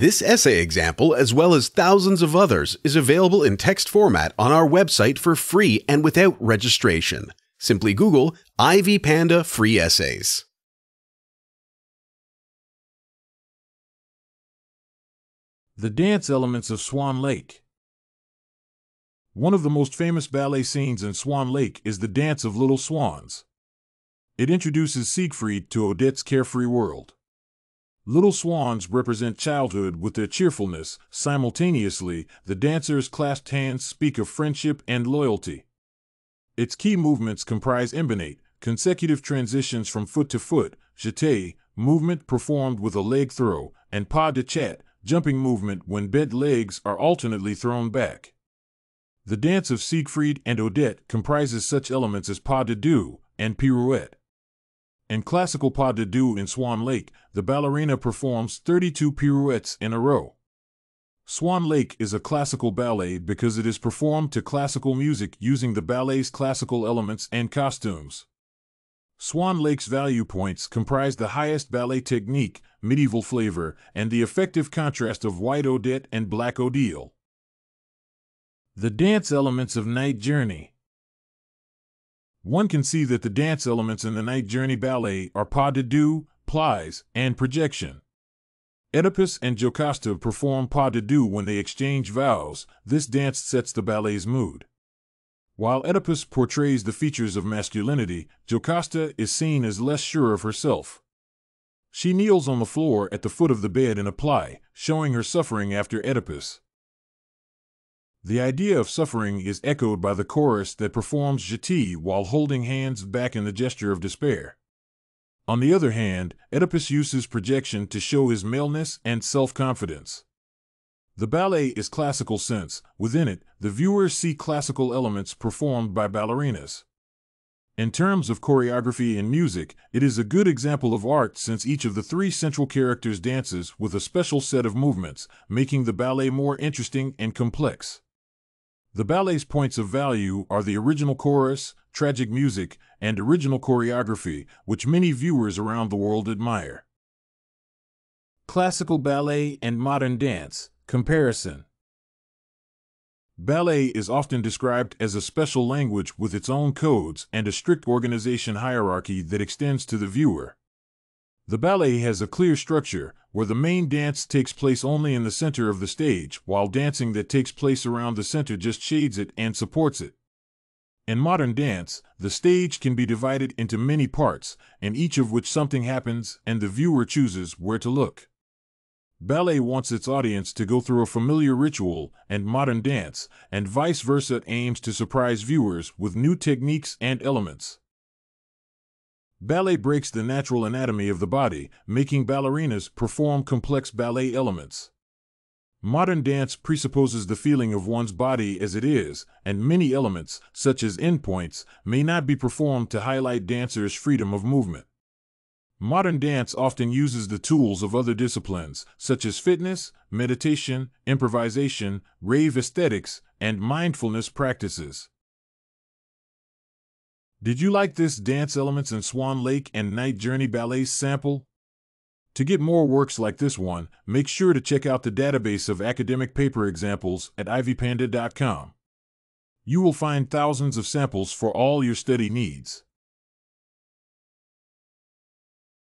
This essay example, as well as thousands of others, is available in text format on our website for free and without registration. Simply Google Ivy Panda Free Essays. The dance elements of Swan Lake. One of the most famous ballet scenes in Swan Lake is the dance of little swans. It introduces Siegfried to Odette's carefree world. Little swans represent childhood with their cheerfulness. Simultaneously, the dancers' clasped hands speak of friendship and loyalty. Its key movements comprise emboite, consecutive transitions from foot to foot, jete, movement performed with a leg throw, and pas de chat, jumping movement when bent legs are alternately thrown back. The dance of Siegfried and Odette comprises such elements as pas de deux and pirouette. In classical pas de deux in Swan Lake, the ballerina performs 32 pirouettes in a row. Swan Lake is a classical ballet because it is performed to classical music using the ballet's classical elements and costumes. Swan Lake's value points comprise the highest ballet technique, medieval flavor, and the effective contrast of white Odette and black Odile. The dance elements of Night Journey. One can see that the dance elements in the Night Journey ballet are pas de deux, plies, and projection. Oedipus and Jocasta perform pas de deux when they exchange vows. This dance sets the ballet's mood. While Oedipus portrays the features of masculinity, Jocasta is seen as less sure of herself. She kneels on the floor at the foot of the bed in a plie, showing her suffering after Oedipus. The idea of suffering is echoed by the chorus that performs jete while holding hands back in the gesture of despair. On the other hand, Oedipus uses projection to show his maleness and self-confidence. The ballet is classical since, within it, the viewers see classical elements performed by ballerinas. In terms of choreography and music, it is a good example of art since each of the three central characters dances with a special set of movements, making the ballet more interesting and complex. The ballet's points of value are the original chorus, tragic music, and original choreography, which many viewers around the world admire. Classical ballet and modern dance. Comparison. Ballet is often described as a special language with its own codes and a strict organization hierarchy that extends to the viewer. The ballet has a clear structure, where the main dance takes place only in the center of the stage, while dancing that takes place around the center just shades it and supports it. In modern dance, the stage can be divided into many parts, in each of which something happens and the viewer chooses where to look. Ballet wants its audience to go through a familiar ritual, and modern dance, and vice versa, aims to surprise viewers with new techniques and elements. Ballet breaks the natural anatomy of the body, making ballerinas perform complex ballet elements. Modern dance presupposes the feeling of one's body as it is, and many elements, such as endpoints, may not be performed to highlight dancers' freedom of movement. Modern dance often uses the tools of other disciplines, such as fitness, meditation, improvisation, rave aesthetics, and mindfulness practices. Did you like this Dance Elements in Swan Lake and Night Journey ballet sample? To get more works like this one, make sure to check out the database of academic paper examples at ivypanda.com. You will find thousands of samples for all your study needs.